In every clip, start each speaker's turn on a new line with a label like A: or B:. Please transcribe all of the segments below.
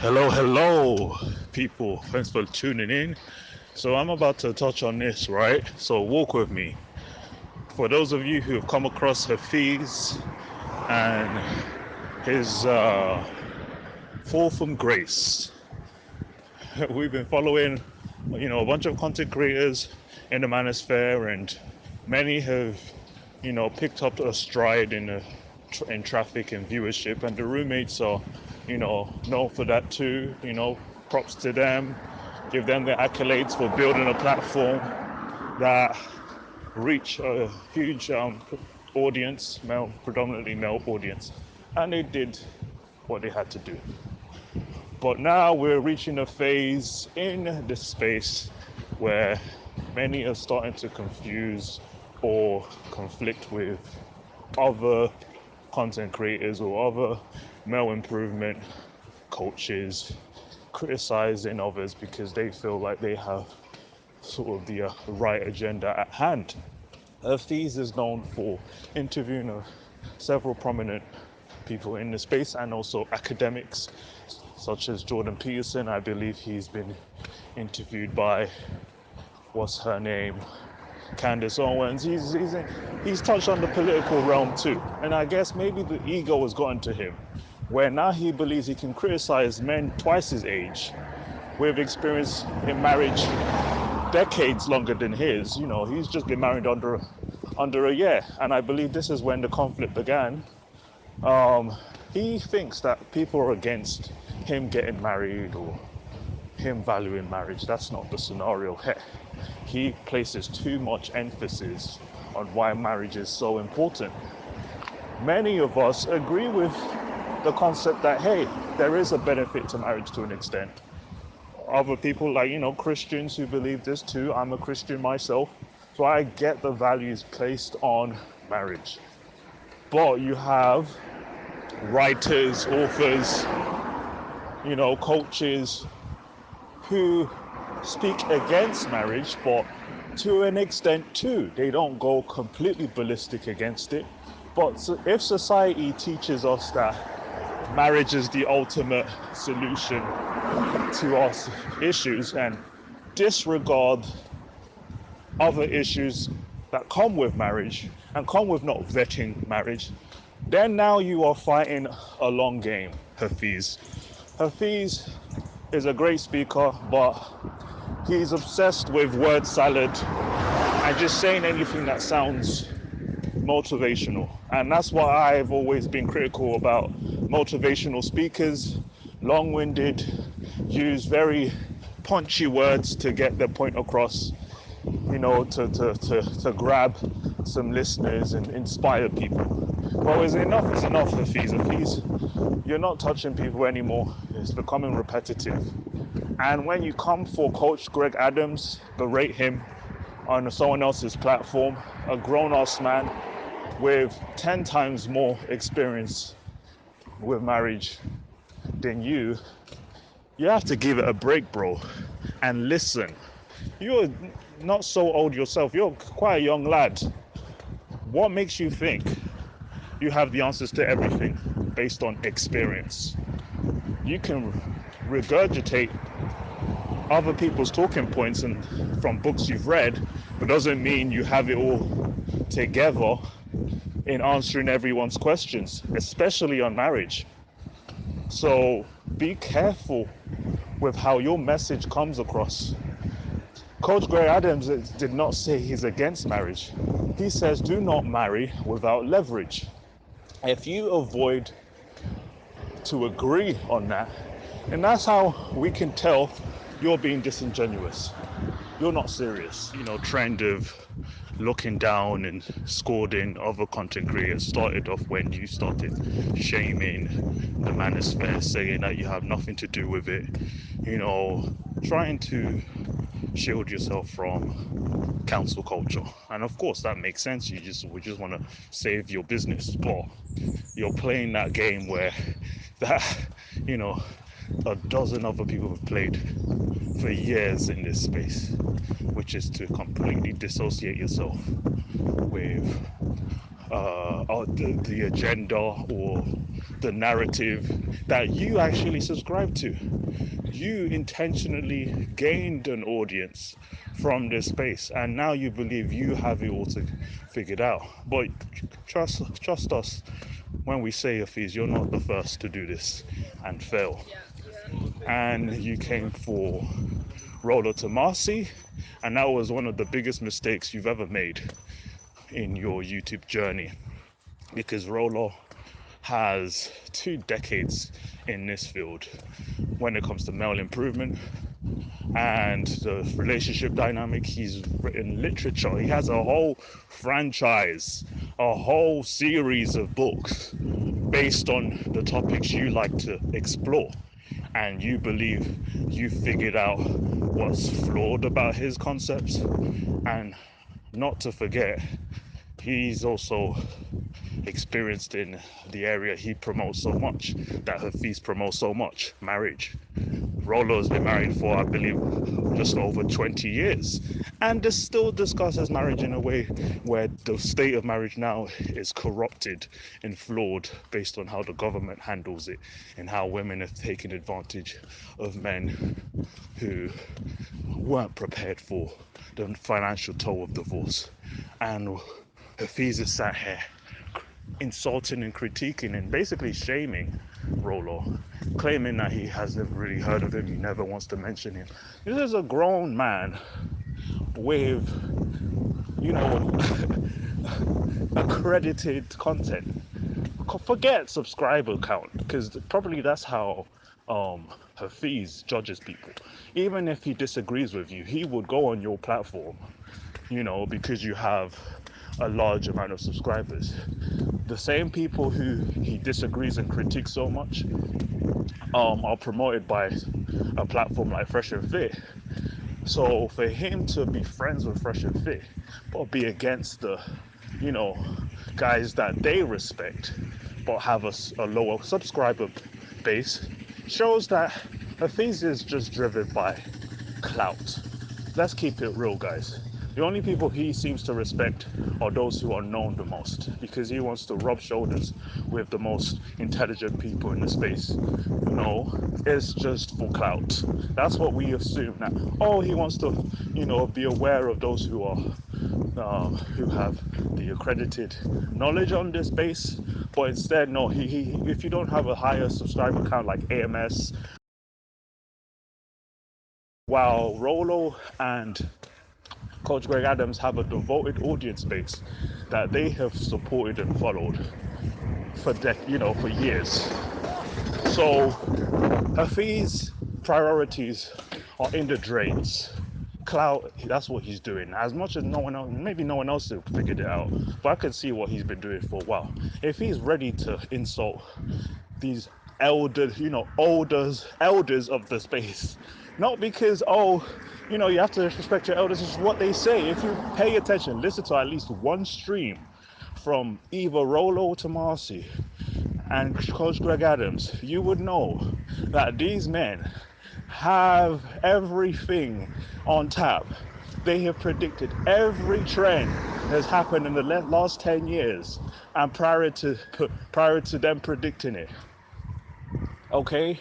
A: Hello, people. Thanks for tuning in. So, I'm about to touch on this, right? So, walk with me. For those of you who have come across Hafeez and his fall from grace, we've been following, a bunch of content creators in the Manosphere, and many have, picked up a stride in traffic and viewership, and the roommates are, known for that too. Props to them. Give them the accolades for building a platform that reach a huge audience, predominantly male audience, and they did what they had to do. But now we're reaching a phase in this space where many are starting to confuse or conflict with other content creators or other male improvement coaches, criticizing others because they feel like they have sort of the right agenda at hand. Hafeez is known for interviewing several prominent people in the space and also academics such as Jordan Peterson. I believe he's been interviewed by, what's her name, Candace Owens. He's touched on the political realm too. And I guess maybe the ego has gotten to him, where now he believes he can criticize men twice his age with experience in marriage decades longer than his. He's just been married under a year. And I believe this is when the conflict began. He thinks that people are against him getting married or him valuing marriage. That's not the scenario here. He places too much emphasis on why marriage is so important. Many of us agree with the concept that, hey, there is a benefit to marriage to an extent. Other people, like, Christians who believe this too. I'm a Christian myself, so I get the values placed on marriage. But you have writers, authors, coaches who speak against marriage, but to an extent too. They don't go completely ballistic against it. But if society teaches us that marriage is the ultimate solution to our issues and disregard other issues that come with marriage and come with not vetting marriage, then now you are fighting a long game, Hafeez. Hafeez is a great speaker, but he's obsessed with word salad and just saying anything that sounds motivational. And that's what I've always been critical about motivational speakers. Long-winded, use very punchy words to get their point across, to grab some listeners and inspire people. Well, is enough Hafeez. Hafeez, you're not touching people anymore. It's becoming repetitive. And when you come for Coach Greg Adams, berate him on someone else's platform, a grown-ass man with 10 times more experience with marriage than you have to give it a break, bro, and listen. You're not so old yourself. You're quite a young lad. What makes you think you have the answers to everything based on experience? You can regurgitate other people's talking points and from books you've read, but doesn't mean you have it all together in answering everyone's questions, especially on marriage. So be careful with how your message comes across. Coach Greg Adams did not say he's against marriage. He says do not marry without leverage. If you avoid to agree on that, and that's how we can tell you're being disingenuous. You're not serious. Trend of looking down and scolding other content creators started off when you started shaming the Manosphere, saying that you have nothing to do with it, trying to shield yourself from cancel culture. And of course that makes sense. We just want to save your business, but you're playing that game where that a dozen other people have played for years in this space, which is to completely dissociate yourself with the agenda or the narrative that you actually subscribe to. You intentionally gained an audience from this space, and now you believe you have it all figured out. But trust us when we say, Hafeez, you're not the first to do this and fail. And you came for Rollo Tomassi, and that was one of the biggest mistakes you've ever made in your YouTube journey, because Rollo has 2 decades in this field when it comes to male improvement and the relationship dynamic. He's written literature. He has a whole franchise, a whole series of books based on the topics you like to explore. And you believe you figured out what's flawed about his concepts. And not to forget, he's also experienced in the area he promotes so much, that Hafeez promotes so much, marriage. Rollo's been married for, I believe, just over 20 years, and still discusses marriage in a way where the state of marriage now is corrupted and flawed based on how the government handles it and how women have taken advantage of men who weren't prepared for the financial toll of divorce. And Hafeez is sat here insulting and critiquing and basically shaming Rollo, claiming that he has never really heard of him, he never wants to mention him. This is a grown man with, you know, accredited content. Forget subscriber count, because probably that's how Hafeez judges people. Even if he disagrees with you, he would go on your platform, because you have a large amount of subscribers. The same people who he disagrees and critiques so much are promoted by a platform like Fresh and Fit. So for him to be friends with Fresh and Fit, but be against the, guys that they respect, but have a lower subscriber base, shows that Hafeez is just driven by clout. Let's keep it real, guys. The only people he seems to respect are those who are known the most, because he wants to rub shoulders with the most intelligent people in the space. It's just for clout. That's what we assume now. Oh, he wants to, be aware of those who are, who have the accredited knowledge on this base. But instead, no, if you don't have a higher subscriber count like AMS, while Rollo and Coach Greg Adams have a devoted audience base that they have supported and followed for years. So Hafeez's priorities are in the drains. Clout, that's what he's doing. As much as no one else, maybe no one else has figured it out, but I can see what he's been doing for a while. If he's ready to insult these elders of the space, not because, you have to respect your elders, it's what they say. If you pay attention, listen to at least one stream from either Rollo Tomassi and Coach Greg Adams, you would know that these men have everything on tap. They have predicted every trend that's happened in the last 10 years and prior to them predicting it. Okay?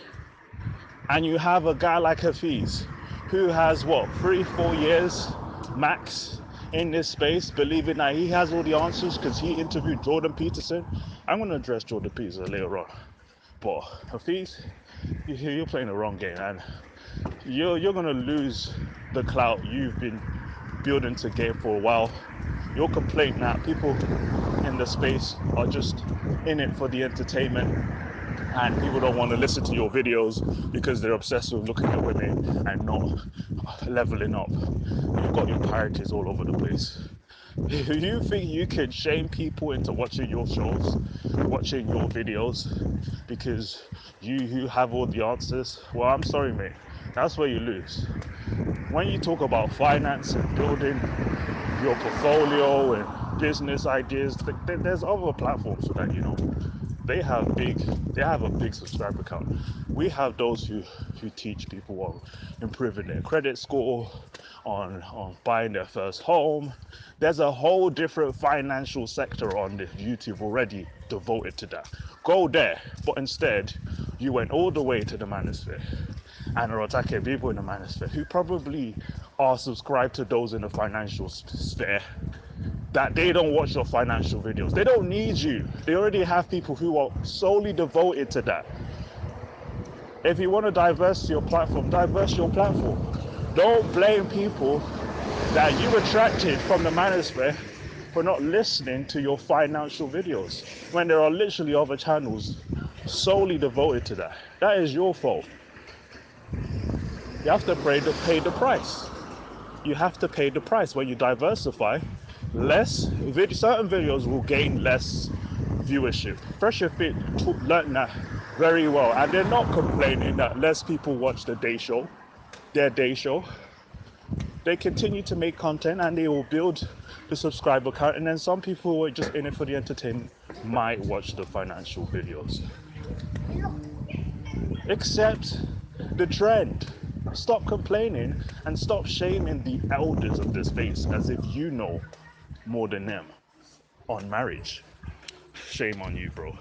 A: And you have a guy like Hafeez who has 3-4 years max in this space, believing that he has all the answers because he interviewed Jordan Peterson. I'm going to address Jordan Peterson later on. But Hafeez, you're playing the wrong game, and you're going to lose the clout you've been building to gain for a while. Your complaint that people in the space are just in it for the entertainment, and people don't want to listen to your videos because they're obsessed with looking at women and not leveling up. You've got your priorities all over the place. You think you can shame people into watching your shows, watching your videos, because you have all the answers? Well, I'm sorry, mate. That's where you lose. When you talk about finance and building your portfolio and business ideas, there's other platforms for that, they have big they have a big subscriber count. We have those who teach people on improving their credit score, on buying their first home. There's a whole different financial sector on this YouTube already devoted to that. Go there, but instead you went all the way to the Manosphere and are attacking people in the Manosphere who probably are subscribed to those in the financial sphere, that they don't watch your financial videos. They don't need you. They already have people who are solely devoted to that. If you want to diverse your platform, diverse your platform. Don't blame people that you attracted from the manosphere for not listening to your financial videos when there are literally other channels solely devoted to that. That is your fault. You have to pay the price. You have to pay the price. When you diversify, certain videos will gain less viewership. Fresh Fit learned that very well, and they're not complaining that less people watch their day show. They continue to make content and they will build the subscriber count, and then some people who are just in it for the entertainment might watch the financial videos. Accept the trend. Stop complaining and stop shaming the elders of this space as if you know more than them on marriage. Shame on you, bro.